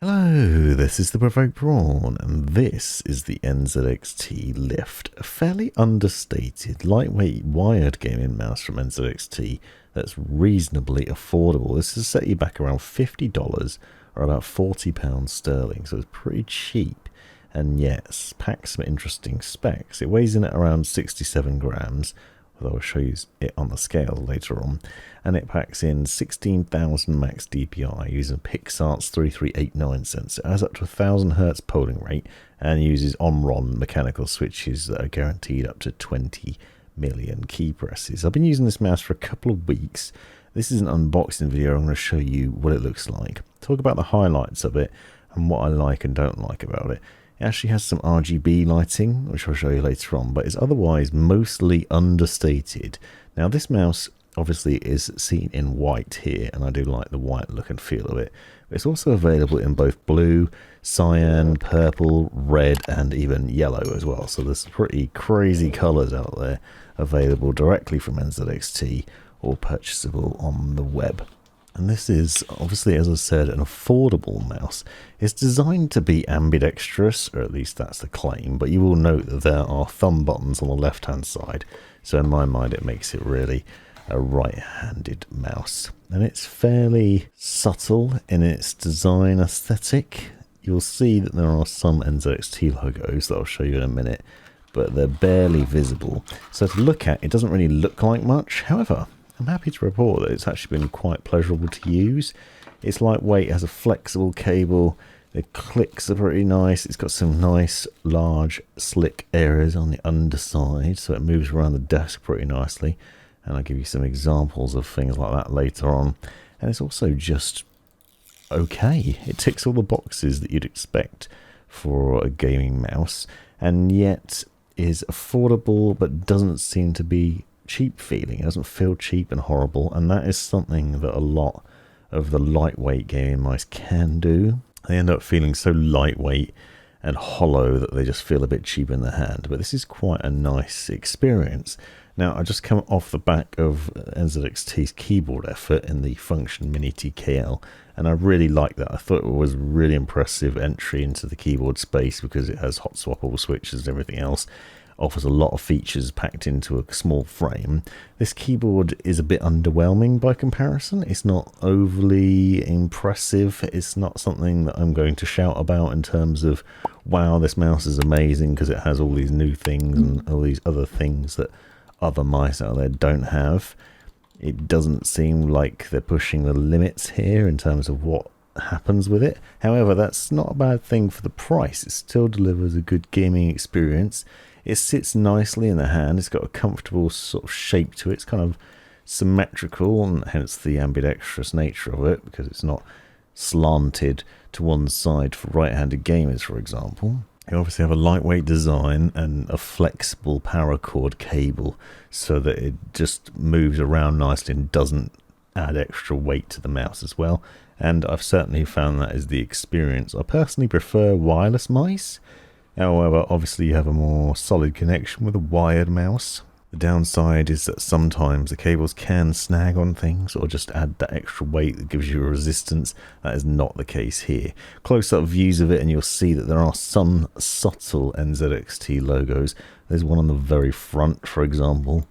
Hello, this is the Provoked Prawn, and this is the NZXT Lift, a fairly understated, lightweight wired gaming mouse from NZXT that's reasonably affordable. This has set you back around $50 or about £40 sterling, so it's pretty cheap, and yes, packs some interesting specs. It weighs in at around 67 grams, although I'll show you it on the scale later on, and it packs in 16,000 max DPI using PixArt's 3389 sensor. It has up to 1000 Hz polling rate and uses Omron mechanical switches that are guaranteed up to 20 million key presses. I've been using this mouse for a couple of weeks. This is an unboxing video. I'm going to show you what it looks like, talk about the highlights of it and what I like and don't like about it. It actually has some RGB lighting, which I'll show you later on, but it's otherwise mostly understated. Now, this mouse obviously is seen in white here, and I do like the white look and feel of it. But it's also available in both blue, cyan, purple, red, and even yellow as well. So there's pretty crazy colours out there available directly from NZXT or purchasable on the web. And this is, obviously, as I said, an affordable mouse. It's designed to be ambidextrous, or at least that's the claim, but you will note that there are thumb buttons on the left-hand side, so in my mind it makes it really a right-handed mouse. And it's fairly subtle in its design aesthetic. You'll see that there are some NZXT logos that I'll show you in a minute, but they're barely visible. So to look at, it doesn't really look like much. However, I'm happy to report that it's actually been quite pleasurable to use. It's lightweight, it has a flexible cable, the clicks are pretty nice, it's got some nice large slick areas on the underside, so it moves around the desk pretty nicely, and I'll give you some examples of things like that later on. And it's also just okay. It ticks all the boxes that you'd expect for a gaming mouse, and yet is affordable but doesn't seem to be cheap feeling. It doesn't feel cheap and horrible, and that is something that a lot of the lightweight gaming mice can do. They end up feeling so lightweight and hollow that they just feel a bit cheap in the hand, but this is quite a nice experience. Now, I just come off the back of NZXT's keyboard effort in the Function Mini TKL, and I really like that. I thought it was a really impressive entry into the keyboard space because it has hot swappable switches and everything else. Offers a lot of features packed into a small frame. This keyboard is a bit underwhelming by comparison. It's not overly impressive. It's not something that I'm going to shout about in terms of, wow, this mouse is amazing because it has all these new things and all these other things that other mice out there don't have. It doesn't seem like they're pushing the limits here in terms of what happens with it. However, that's not a bad thing for the price. It still delivers a good gaming experience. It sits nicely in the hand. It's got a comfortable sort of shape to it. It's kind of symmetrical, and hence the ambidextrous nature of it, because it's not slanted to one side for right-handed gamers, for example. You obviously have a lightweight design and a flexible paracord cable so that it just moves around nicely and doesn't add extra weight to the mouse as well. And I've certainly found that is the experience. I personally prefer wireless mice. However, obviously you have a more solid connection with a wired mouse. The downside is that sometimes the cables can snag on things or just add that extra weight that gives you a resistance. That is not the case here. Close-up views of it and you'll see that there are some subtle NZXT logos. There's one on the very front, for example,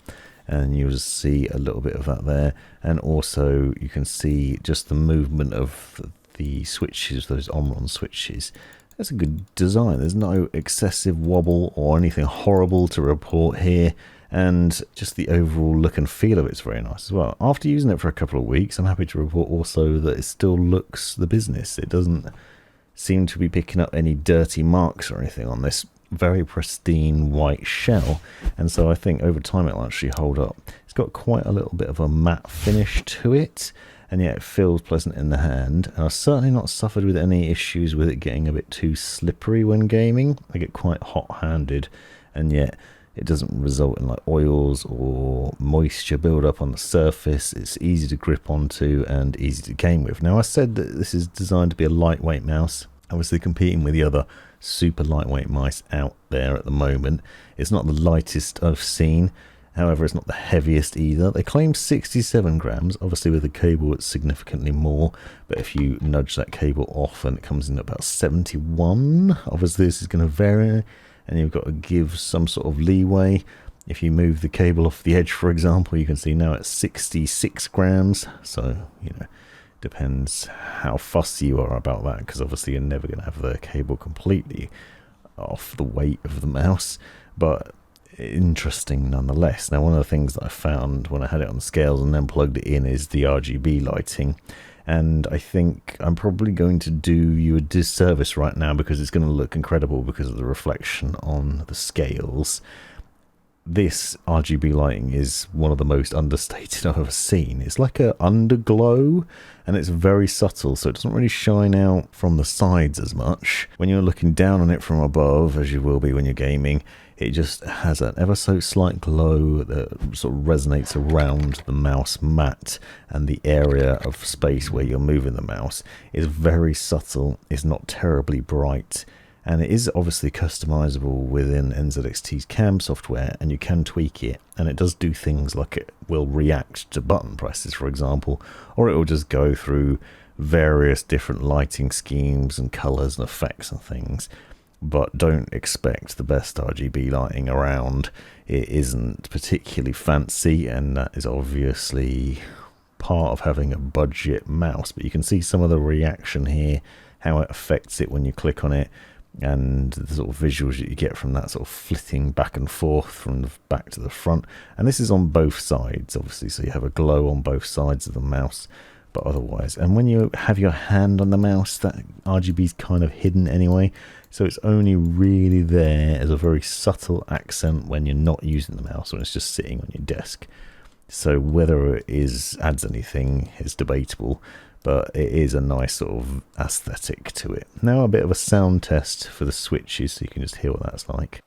and you'll just see a little bit of that there. And also you can see just the movement of the switches, those Omron switches. That's a good design. There's no excessive wobble or anything horrible to report here, and just the overall look and feel of it's very nice as well. After using it for a couple of weeks, I'm happy to report also that it still looks the business. It doesn't seem to be picking up any dirty marks or anything on this very pristine white shell, and so I think over time it'll actually hold up. It's got quite a little bit of a matte finish to it, and yet it feels pleasant in the hand. And I've certainly not suffered with any issues with it getting a bit too slippery when gaming. I get quite hot-handed, and yet it doesn't result in like oils or moisture build up on the surface. It's easy to grip onto and easy to game with. Now, I said that this is designed to be a lightweight mouse, obviously competing with the other super lightweight mice out there at the moment. It's not the lightest I've seen, However, it's not the heaviest either. They claim 67 grams. Obviously, with the cable, it's significantly more. But if you nudge that cable off, and it comes in at about 71. Obviously, this is going to vary, and you've got to give some sort of leeway. If you move the cable off the edge, for example, you can see now it's 66 grams. So, you know, depends how fussy you are about that, because obviously you're never going to have the cable completely off the weight of the mouse. But interesting nonetheless. Now, one of the things that I found when I had it on the scales and then plugged it in is the RGB lighting, and I think I'm probably going to do you a disservice right now, because it's going to look incredible because of the reflection on the scales. This RGB lighting is one of the most understated I've ever seen. It's like a underglow, and it's very subtle, so it doesn't really shine out from the sides as much. When you're looking down on it from above, as you will be when you're gaming, it just has an ever so slight glow that sort of resonates around the mouse mat, and the area of space where you're moving the mouse is very subtle. It's not terribly bright, and it is obviously customizable within NZXT's CAM software, and you can tweak it, and it does do things like it will react to button presses, for example, or it will just go through various different lighting schemes and colors and effects and things. But don't expect the best RGB lighting around. It isn't particularly fancy, and that is obviously part of having a budget mouse. But you can see some of the reaction here, how it affects it when you click on it, and the sort of visuals that you get from that sort of flitting back and forth from the back to the front. And this is on both sides, obviously, so you have a glow on both sides of the mouse. But otherwise, and when you have your hand on the mouse, that RGB is kind of hidden anyway, so it's only really there as a very subtle accent when you're not using the mouse, when it's just sitting on your desk. So whether it adds anything is debatable, but it is a nice sort of aesthetic to it. Now a bit of a sound test for the switches, so you can just hear what that's like.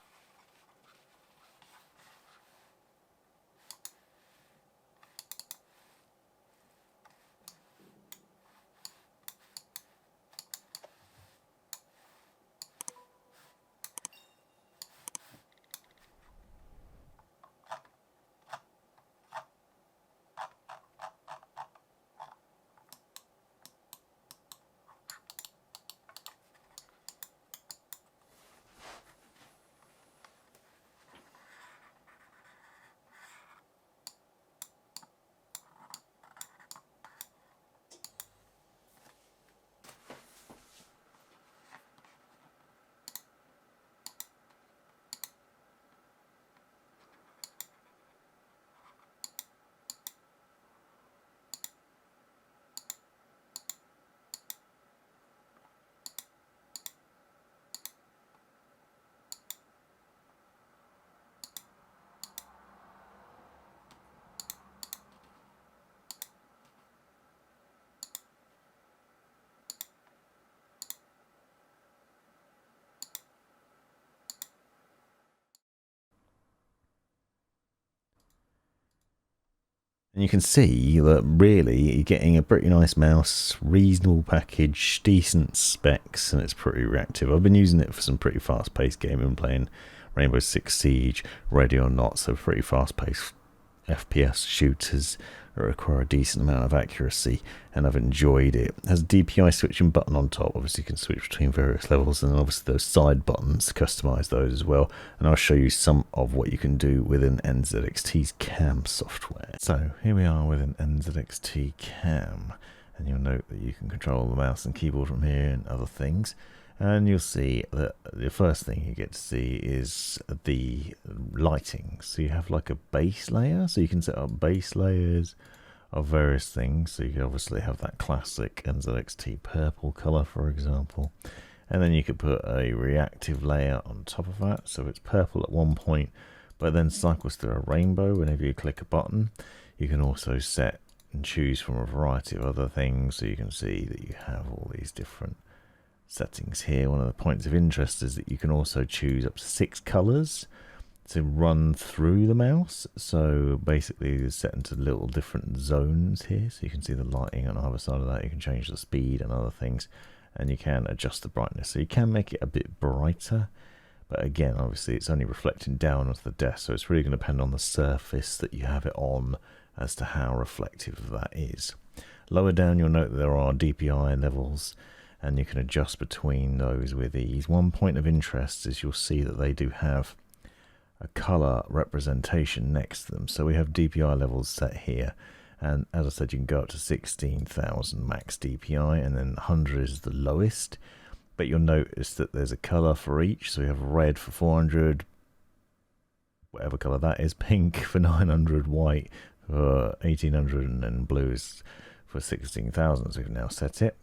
And you can see that really you're getting a pretty nice mouse, reasonable package, decent specs, and it's pretty reactive. I've been using it for some pretty fast-paced gaming, playing Rainbow Six Siege, Ready or Not, so pretty fast-paced FPS shooters that require a decent amount of accuracy, and I've enjoyed it. It has a DPI switching button on top. Obviously you can switch between various levels, and obviously those side buttons, customize those as well, and I'll show you some of what you can do within NZXT's CAM software. So here we are within NZXT CAM, and you'll note that you can control the mouse and keyboard from here and other things. And you'll see that the first thing you get to see is the lighting. So you have like a base layer, so you can set up base layers of various things. So you can obviously have that classic NZXT purple color, for example. And then you could put a reactive layer on top of that, so it's purple at one point, but then cycles through a rainbow whenever you click a button. You can also set and choose from a variety of other things, so you can see that you have all these different settings here. One of the points of interest is that you can also choose up to 6 colors to run through the mouse. So basically it's set into little different zones here, so you can see the lighting on either side of that. You can change the speed and other things, and you can adjust the brightness, so you can make it a bit brighter, But again, obviously it's only reflecting down onto the desk, so it's really going to depend on the surface that you have it on as to how reflective that is. Lower down you'll note that there are DPI levels, and you can adjust between those with ease. One point of interest is you'll see that they do have a color representation next to them. So we have DPI levels set here, and as I said, you can go up to 16,000 max DPI, and then 100 is the lowest. But you'll notice that there's a color for each. So we have red for 400, whatever color that is, pink for 900, white for 1800, and then blue is for 16,000. So we've now set it.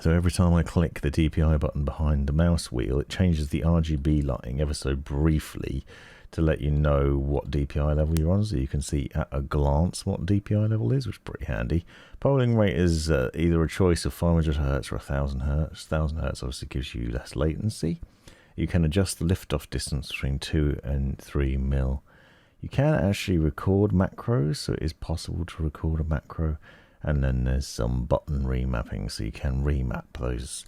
So every time I click the DPI button behind the mouse wheel, it changes the RGB lighting ever so briefly to let you know what DPI level you're on, so you can see at a glance what DPI level is, which is pretty handy. Polling rate is either a choice of 500 Hz or 1000 Hz. 1000 Hz obviously gives you less latency. You can adjust the lift-off distance between 2 and 3 mil. You can actually record macros, so it is possible to record a macro. And then there's some button remapping, so you can remap those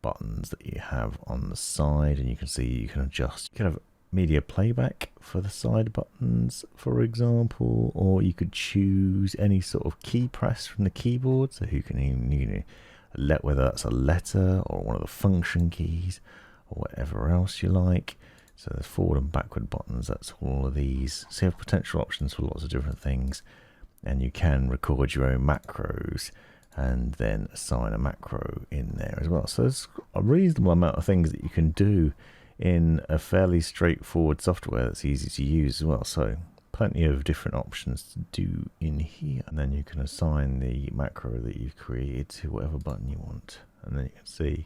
buttons that you have on the side, and you can see you can adjust. You can have media playback for the side buttons, for example, or you could choose any sort of key press from the keyboard, so you can even let whether that's a letter or one of the function keys or whatever else you like. So there's forward and backward buttons, that's all of these. So you have potential options for lots of different things. And you can record your own macros and then assign a macro in there as well. So there's a reasonable amount of things that you can do in a fairly straightforward software that's easy to use as well. So plenty of different options to do in here. And then you can assign the macro that you've created to whatever button you want. And then you can see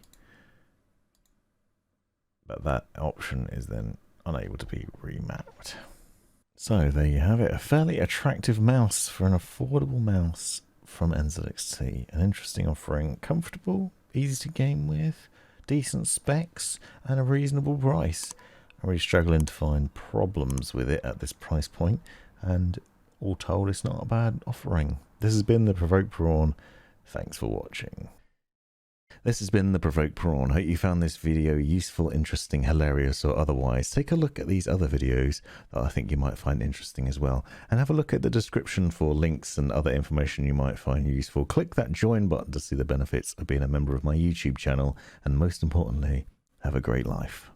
that that option is then unable to be remapped. So there you have it, a fairly attractive mouse for an affordable mouse from NZXT. An interesting offering, comfortable, easy to game with, decent specs, and a reasonable price. I'm really struggling to find problems with it at this price point, and all told, it's not a bad offering. This has been the Provoked Prawn. Thanks for watching. This has been the Provoked Prawn. Hope you found this video useful, interesting, hilarious, or otherwise. Take a look at these other videos that I think you might find interesting as well. And have a look at the description for links and other information you might find useful. Click that join button to see the benefits of being a member of my YouTube channel. And most importantly, have a great life.